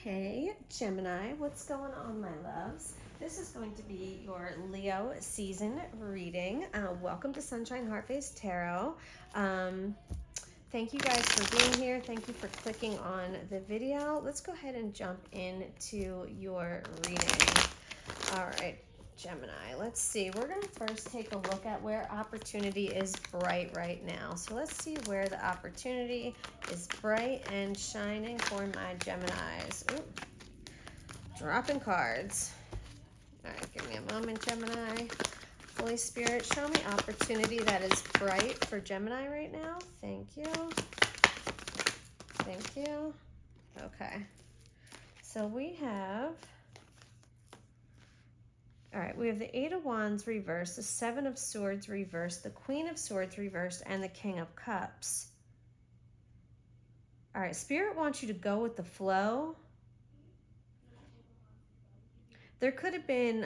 Hey, Gemini, what's going on, my loves? This is going to be your Leo season reading. Welcome to Sunshine Heartface Tarot. Thank you guys for being here. Thank you for clicking on the video. Let's go ahead and jump into your reading. All right, Gemini, let's see. We're going to first take a look at where opportunity is bright right now. So let's see where the opportunity is bright and shining for my Geminis. Ooh, dropping cards. All right, give me a moment, Gemini. Holy Spirit, show me opportunity that is bright for Gemini right now. Thank you. Thank you. Okay. So we have... All right, we have the Eight of Wands reversed, the Seven of Swords reversed, the Queen of Swords reversed, and the King of Cups. All right, Spirit wants you to go with the flow. There could have been,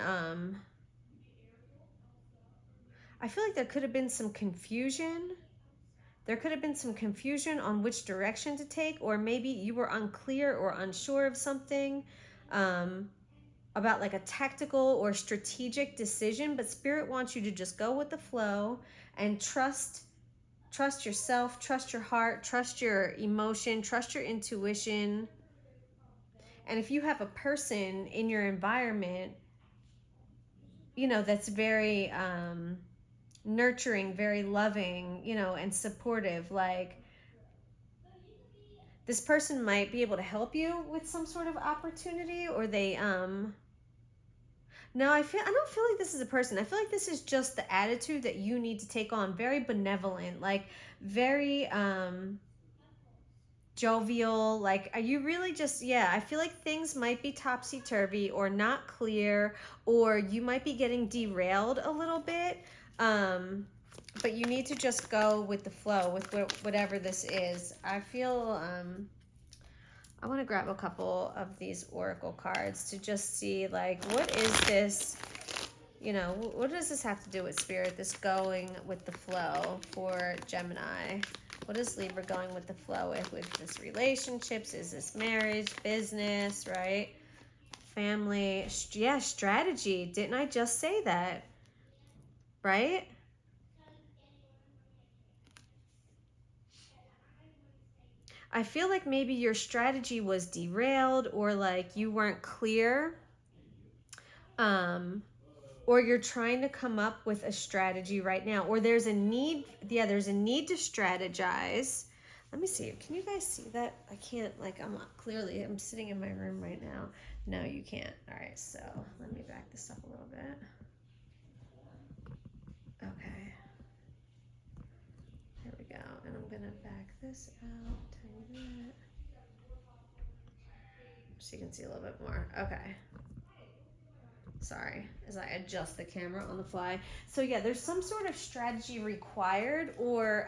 I feel like there could have been some confusion. There could have been some confusion on which direction to take, or maybe you were unclear or unsure of something. About like a tactical or strategic decision, but Spirit wants you to just go with the flow and trust yourself, trust your heart, trust your emotion, trust your intuition. And if you have a person in your environment, you know, that's very nurturing, very loving, you know, and supportive, like this person might be able to help you with some sort of opportunity, or they no, I don't feel like this is a person. I feel like this is just the attitude that you need to take on. Very benevolent, like very jovial. Like, are you really just, yeah, I feel like things might be topsy-turvy or not clear, or you might be getting derailed a little bit. But you need to just go with the flow with whatever this is. I feel, I want to grab a couple of these oracle cards to just see, like, what is this, you know, what does this have to do with Spirit, this going with the flow for Gemini? What is Libra going with the flow with this relationships? Is this marriage, business, right? Family, yeah, strategy. Didn't I just say that? Right? I feel like maybe your strategy was derailed, or like you weren't clear. Or you're trying to come up with a strategy right now, or there's a need, yeah, there's a need to strategize. Let me see, can you guys see that? I can't, like, I'm sitting in my room right now. No, you can't. All right, so let me back this up a little bit. Okay. Here we go, and I'm gonna back this out a tiny bit so you can see a little bit more. Okay. Sorry, as I adjust the camera on the fly. So yeah, there's some sort of strategy required, or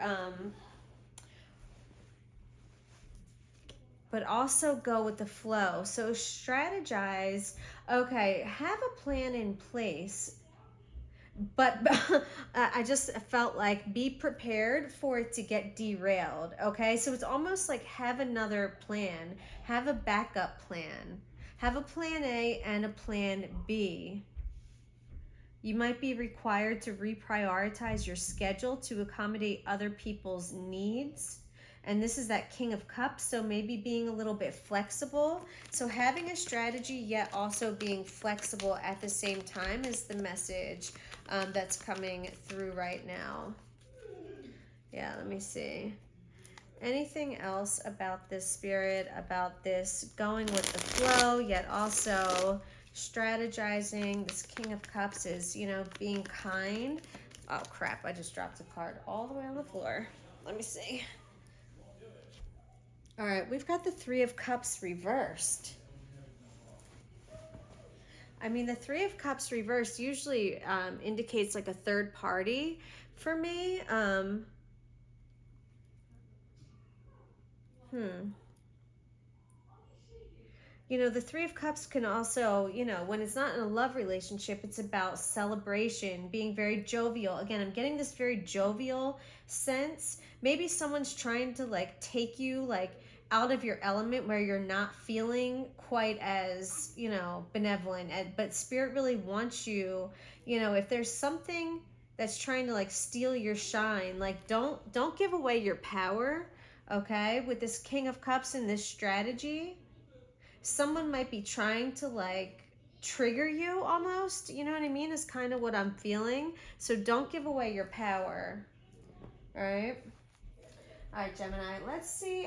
but also go with the flow. So strategize. Okay, have a plan in place, but I just felt like be prepared for it to get derailed. Okay, so it's almost like have another plan, have a backup plan. Have a plan A and a plan B. You might be required to reprioritize your schedule to accommodate other people's needs. And this is that King of Cups, so maybe being a little bit flexible. So having a strategy, yet also being flexible at the same time is the message that's coming through right now. Yeah, let me see. Anything else about this, Spirit, about this going with the flow, yet also strategizing? This King of Cups is, you know, being kind. Oh, crap, I just dropped a card all the way on the floor. Let me see. All right, we've got the Three of Cups reversed. I mean, the Three of Cups reversed usually indicates like a third party for me. You know, the Three of Cups can also, you know, when it's not in a love relationship, it's about celebration, being very jovial. Again, I'm getting this very jovial sense. Maybe someone's trying to like take you like out of your element, where you're not feeling quite as, you know, benevolent. But Spirit really wants you, you know, if there's something that's trying to like steal your shine, like don't give away your power, okay? With this King of Cups and this strategy, someone might be trying to like trigger you almost, you know what I mean, is kind of what I'm feeling. So don't give away your power. All right. All right, Gemini, let's see,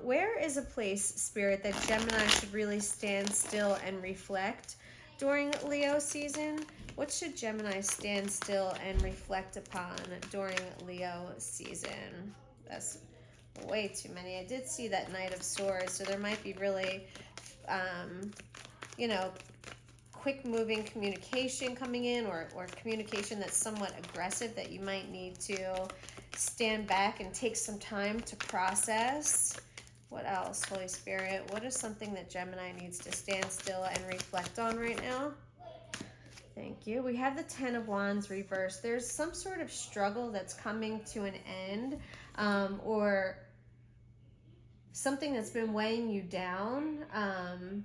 where is a place, Spirit, that Gemini should really stand still and reflect during Leo season? What should Gemini stand still and reflect upon during Leo season? That's way too many. I did see that Knight of Swords, so there might be really, you know, quick moving communication coming in, or communication that's somewhat aggressive that you might need to stand back and take some time to process. What else, Holy Spirit? What is something that Gemini needs to stand still and reflect on right now? Thank you. We have the Ten of Wands reversed. There's some sort of struggle that's coming to an end, or something that's been weighing you down.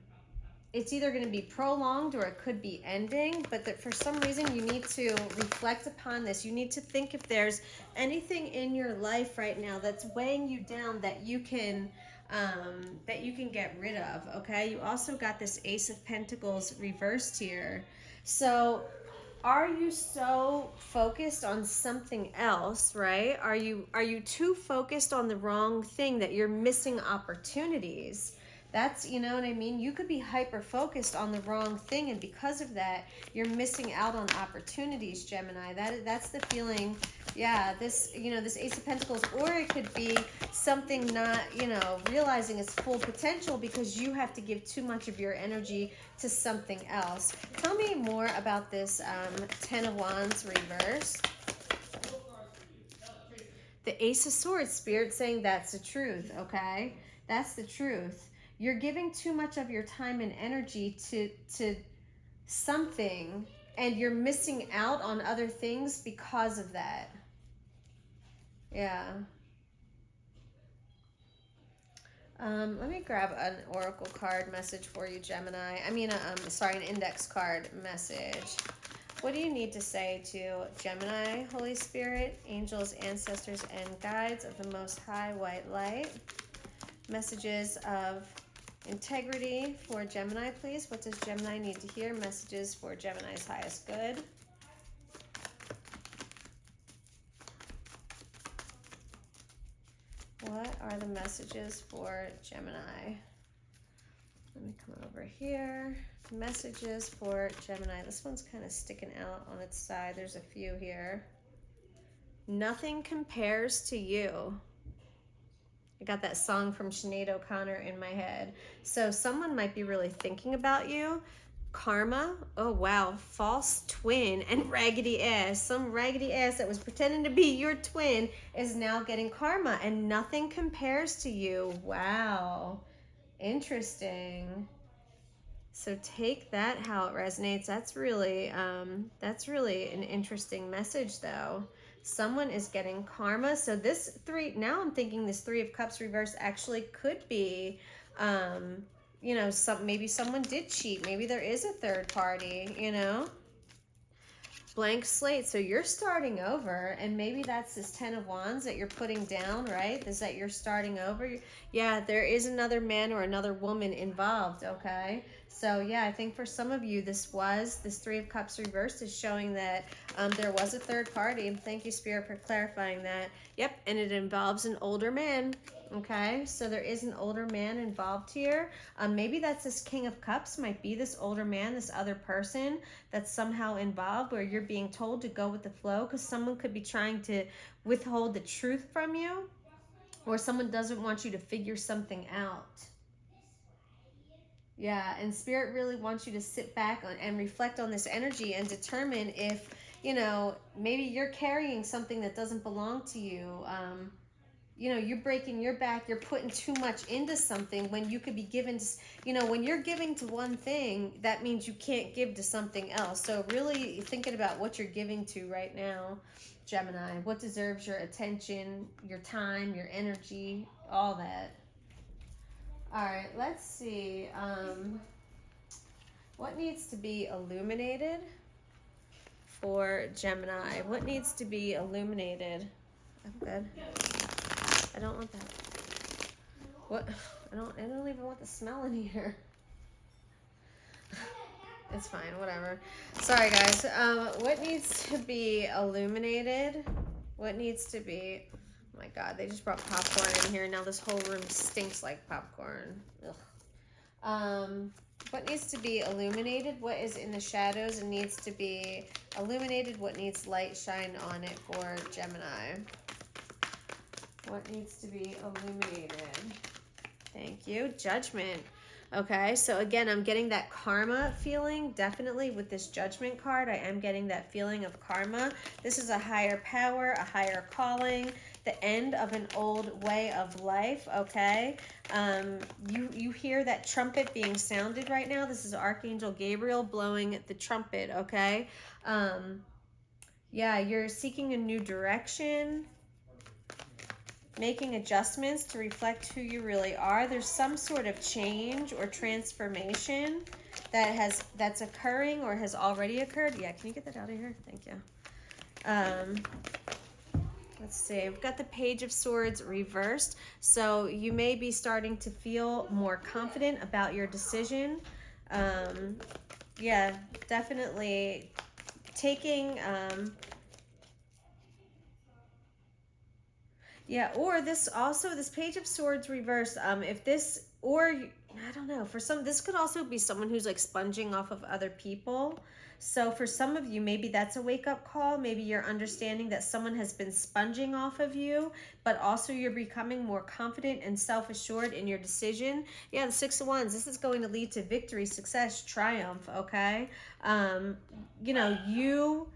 It's either going to be prolonged or it could be ending, but that for some reason you need to reflect upon this. You need to think if there's anything in your life right now that's weighing you down that you can get rid of, okay? You also got this Ace of Pentacles reversed here. So are you so focused on something else, right? Are you too focused on the wrong thing that you're missing opportunities? That's, you know what I mean? You could be hyper focused on the wrong thing, and because of that, you're missing out on opportunities, Gemini. That's the feeling. Yeah, this, you know, this Ace of Pentacles, or it could be something not, you know, realizing its full potential because you have to give too much of your energy to something else. Tell me more about this Ten of Wands reversed. The Ace of Swords, Spirit saying that's the truth, okay? That's the truth. You're giving too much of your time and energy to something, and you're missing out on other things because of that. Yeah. Let me grab an oracle card message for you, Gemini. I mean, sorry, an index card message. What do you need to say to Gemini, Holy Spirit, angels, ancestors, and guides of the Most High White Light? Messages of integrity for Gemini, please. What does Gemini need to hear? Messages for Gemini's highest good. What are the messages for Gemini? Let me come over here. Messages for Gemini. This one's kind of sticking out on its side. There's a few here. Nothing compares to you. I got that song from Sinead O'Connor in my head. So someone might be really thinking about you. Karma. Oh, wow. False twin and raggedy ass. Some raggedy ass that was pretending to be your twin is now getting karma, and nothing compares to you. Wow. Interesting. So take that how it resonates. That's really an interesting message, though. Someone is getting karma. So this three, now I'm thinking this Three of Cups reverse actually could be, you know, maybe someone did cheat. Maybe there is a third party, you know. Blank slate. So you're starting over, and maybe that's this Ten of Wands that you're putting down, right? Is that you're starting over? Yeah, there is another man or another woman involved, okay? So yeah, I think for some of you, this Three of Cups reversed is showing that there was a third party. Thank you, Spirit, for clarifying that. Yep, and it involves an older man. Okay, so there is an older man involved here. Maybe that's this King of Cups, might be this older man, this other person that's somehow involved, where you're being told to go with the flow, because someone could be trying to withhold the truth from you, or someone doesn't want you to figure something out. Yeah, and Spirit really wants you to sit back and reflect on this energy and determine if, you know, maybe you're carrying something that doesn't belong to you. You know, you're breaking your back, you're putting too much into something when you could be given to, you know, when you're giving to one thing, that means you can't give to something else. So really thinking about what you're giving to right now, Gemini. What deserves your attention, your time, your energy, all that. All right, let's see. What needs to be illuminated for Gemini? What needs to be illuminated? I'm good. I don't want that. What? I don't even want the smell in here. It's fine, whatever. Sorry, guys. What needs to be illuminated? What needs to be... Oh my God, they just brought popcorn in here. Now this whole room stinks like popcorn. Ugh. What needs to be illuminated? What is in the shadows and needs to be illuminated? What needs light shine on it for Gemini? What needs to be illuminated? Thank you. Judgment. Okay, so again, I'm getting that karma feeling, definitely with this judgment card. I am getting that feeling of karma. This is a higher power, a higher calling, the end of an old way of life, okay? You hear that trumpet being sounded right now. This is Archangel Gabriel blowing the trumpet, okay? Yeah, you're seeking a new direction, making adjustments to reflect who you really are. There's some sort of change or transformation that's occurring or has already occurred. Yeah, can you get that out of here? Thank you. Let's see. We've got the Page of Swords reversed. So you may be starting to feel more confident about your decision. Yeah, definitely taking... Yeah, or this Page of Swords reversed, if this, or, I don't know, for some, this could also be someone who's like sponging off of other people. So for some of you, maybe that's a wake-up call. Maybe you're understanding that someone has been sponging off of you, but also you're becoming more confident and self-assured in your decision. Yeah, the Six of Wands, this is going to lead to victory, success, triumph, okay? You know, you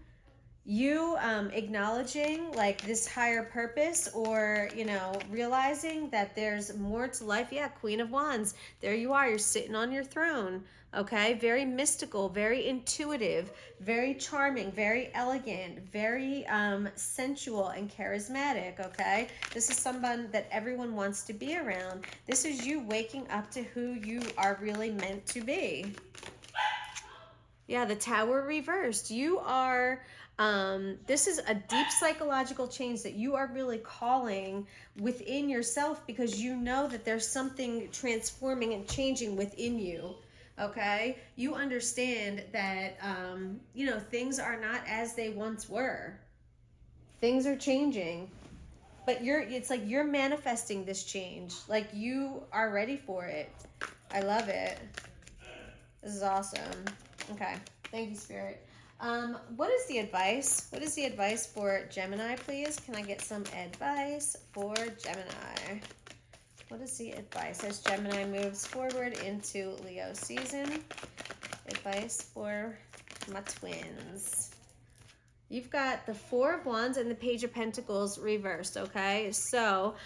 acknowledging like this higher purpose, or realizing that there's more to life. Yeah, Queen of Wands, there you are, you're sitting on your throne, okay? Very mystical, very intuitive, very charming, very elegant, very sensual and charismatic, okay? This is someone that everyone wants to be around. This is you waking up to who you are really meant to be. Yeah, the Tower reversed. You are, this is a deep psychological change that you are really calling within yourself, because you know that there's something transforming and changing within you, okay? You understand that, things are not as they once were. Things are changing, but it's like you're manifesting this change. Like you are ready for it. I love it. This is awesome. Okay. Thank you, Spirit. What is the advice? What is the advice for Gemini, please? Can I get some advice for Gemini? What is the advice as Gemini moves forward into Leo season? Advice for my twins. You've got the Four of Wands and the Page of Pentacles reversed, okay? So,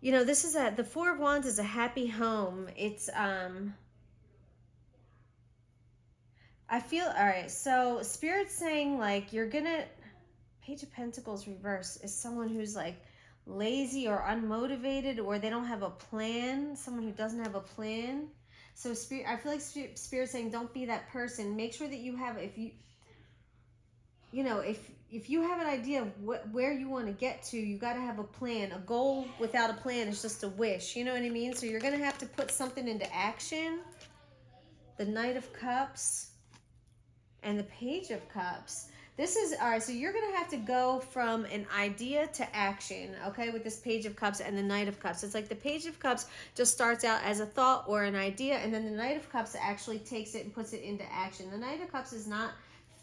this is the Four of Wands is a happy home. It's, I feel, all right, so Spirit's saying, like, Page of Pentacles reverse is someone who's, like, lazy or unmotivated, or they don't have a plan, someone who doesn't have a plan. So, Spirit, I feel like Spirit's saying, don't be that person. Make sure that you have, if you have an idea of where you want to get to, you got to have a plan. A goal without a plan is just a wish, you know what I mean? So you're going to have to put something into action. The Knight of Cups and the Page of Cups. This is, all right, so you're going to have to go from an idea to action, okay, with this Page of Cups and the Knight of Cups. It's like the Page of Cups just starts out as a thought or an idea, and then the Knight of Cups actually takes it and puts it into action. The Knight of Cups is not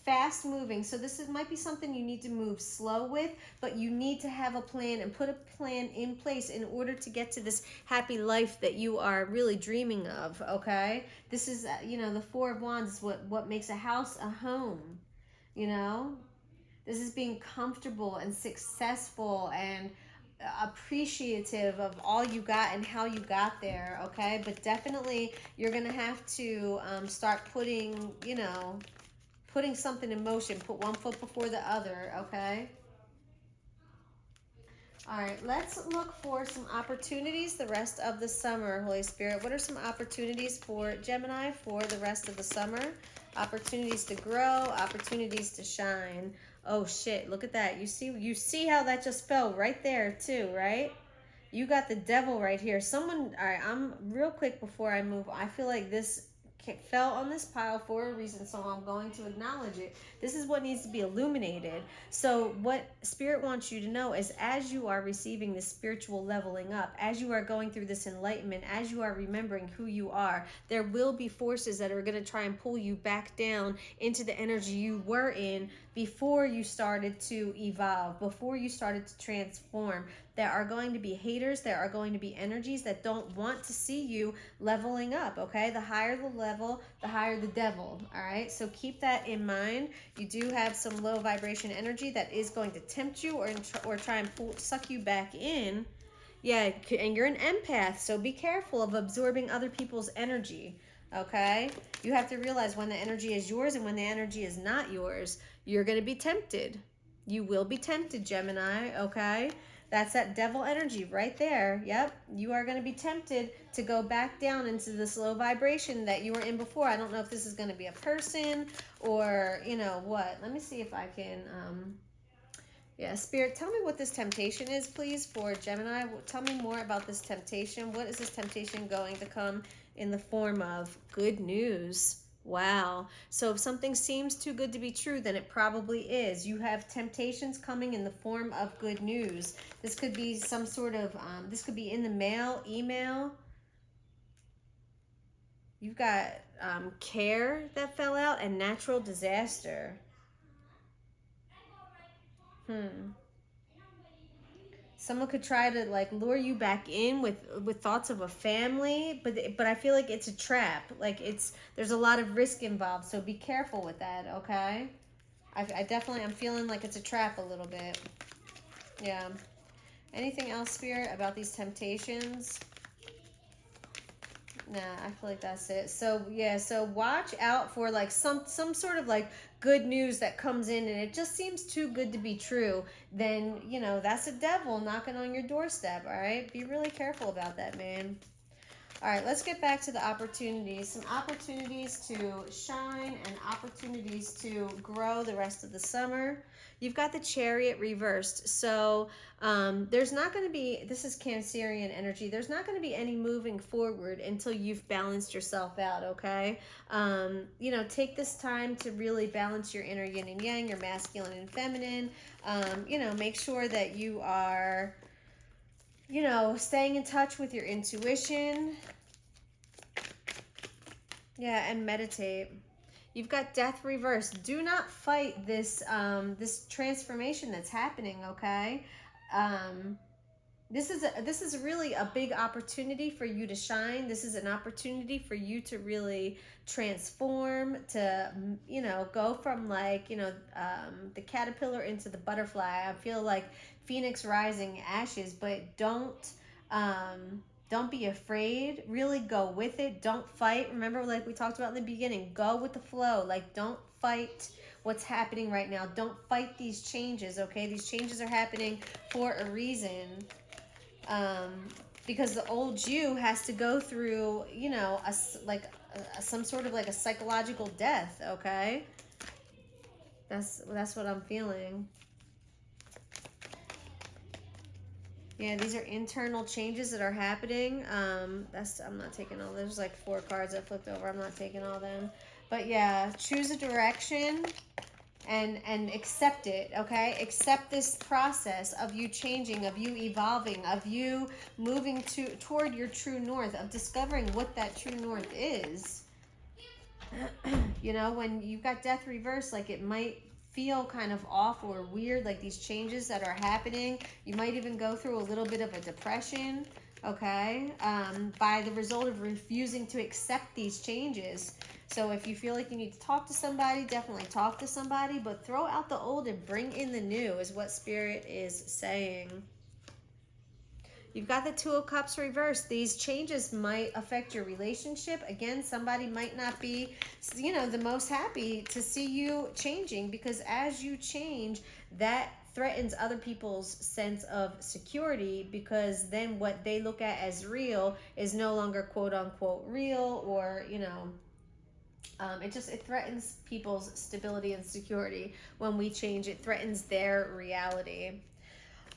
fast moving, so this might be something you need to move slow with, but you need to have a plan and put a plan in place in order to get to this happy life that you are really dreaming of, okay? This is, the Four of Wands is what makes a house a home, This is being comfortable and successful and appreciative of all you got and how you got there, okay? But definitely you're going to have to start putting something in motion. Put one foot before the other, okay? All right, let's look for some opportunities the rest of the summer, Holy Spirit. What are some opportunities for Gemini for the rest of the summer? Opportunities to grow, opportunities to shine. Oh shit, look at that. You see how that just fell right there too, right? You got the devil right here. Someone, all right, I'm real quick before I move. I feel like this fell on this pile for a reason, so I'm going to acknowledge it. This is what needs to be illuminated. So what Spirit wants you to know is, as you are receiving this spiritual leveling up, as you are going through this enlightenment, as you are remembering who you are, there will be forces that are going to try and pull you back down into the energy you were in before you started to evolve, before you started to transform. There are going to be haters. There are going to be energies that don't want to see you leveling up, okay? The higher the level, the higher the devil, all right? So keep that in mind. You do have some low vibration energy that is going to tempt you or try and suck you back in. Yeah, and you're an empath, so be careful of absorbing other people's energy, okay? You have to realize when the energy is yours and when the energy is not yours. You're going to be tempted. You will be tempted, Gemini, okay? That's that devil energy right there. Yep. You are going to be tempted to go back down into this low vibration that you were in before. I don't know if this is going to be a person or, you know, what. Let me see if I can... Yeah, Spirit, tell me what this temptation is, please, for Gemini. Tell me more about this temptation. What is this temptation going to come in the form of? Good news. Wow. So if something seems too good to be true, then it probably is. You have temptations coming in the form of good news. This could be some sort of, this could be in the mail, email. You've got care that fell out and natural disaster. Someone could try to like lure you back in with thoughts of a family, but I feel like it's a trap. Like there's a lot of risk involved, so be careful with that, okay? I definitely, I'm feeling like it's a trap a little bit. Yeah. Anything else, Spirit, about these temptations? Nah, I feel like that's it. So yeah, so watch out for like some sort of like good news that comes in and it just seems too good to be true. Then, you know, that's a devil knocking on your doorstep, all right? Be really careful about that, man. All right, let's get back to the opportunities. Some opportunities to shine and opportunities to grow the rest of the summer. You've got the Chariot reversed. So there's not going to be, this is Cancerian energy, there's not going to be any moving forward until you've balanced yourself out, okay? You know, take this time to really balance your inner yin and yang, your masculine and feminine. You know, make sure that you are, you know, staying in touch with your intuition. Yeah, and meditate. You've got death reversed. Do not fight this this transformation that's happening, okay? This is really a big opportunity for you to shine. This is an opportunity for you to really transform, to, you know, go from like, you know, the caterpillar into the butterfly. I feel like Phoenix rising ashes, but don't be afraid. Really go with it. Don't fight. Remember, like we talked about in the beginning, go with the flow. Like, don't fight what's happening right now. Don't fight these changes, okay? These changes are happening for a reason. Because the old you has to go through, you know, some sort of like a psychological death, okay? That's what I'm feeling. Yeah, these are internal changes that are happening. I'm not taking all. There's like 4 cards that flipped over. I'm not taking all them. But yeah, choose a direction and accept it, okay? Accept this process of you changing, of you evolving, of you moving toward your true north, of discovering what that true north is. You know, when you've got death reverse, like it might feel kind of off or weird, like these changes that are happening. You might even go through a little bit of a depression, okay, by the result of refusing to accept these changes. So if you feel like you need to talk to somebody, definitely talk to somebody, but throw out the old and bring in the new is what Spirit is saying. You've got the 2 of Cups reversed. These changes might affect your relationship. Again, somebody might not be, you know, the most happy to see you changing, because as you change, that threatens other people's sense of security, because then what they look at as real is no longer quote unquote real, or it threatens people's stability and security when we change. It threatens their reality.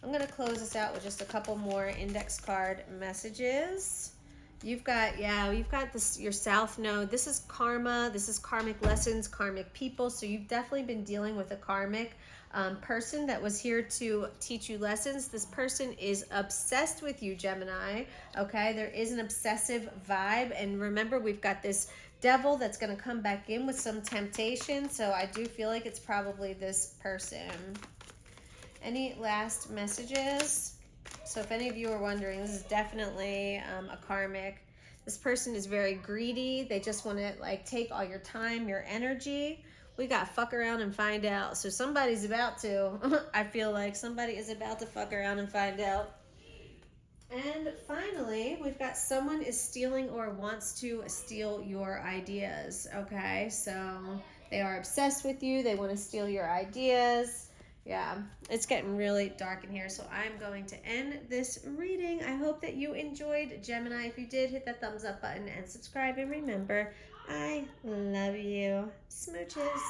I'm going to close this out with just a couple more index card messages. You've got this, your South Node. This is karma. This is karmic lessons, karmic people. So you've definitely been dealing with a karmic person that was here to teach you lessons. This person is obsessed with you, Gemini. Okay, there is an obsessive vibe. And remember, we've got this devil that's going to come back in with some temptation. So I do feel like it's probably this person. Any last messages? So if any of you are wondering, this is definitely a karmic. This person is very greedy. They just want to like take all your time, your energy. We got fuck around and find out. So somebody's about to. I feel like somebody is about to fuck around and find out. And finally, we've got someone is stealing or wants to steal your ideas. Okay, so they are obsessed with you. They want to steal your ideas. Yeah, it's getting really dark in here, so I'm going to end this reading. I hope that you enjoyed, Gemini. If you did, hit that thumbs up button and subscribe. And remember, I love you. Smooches.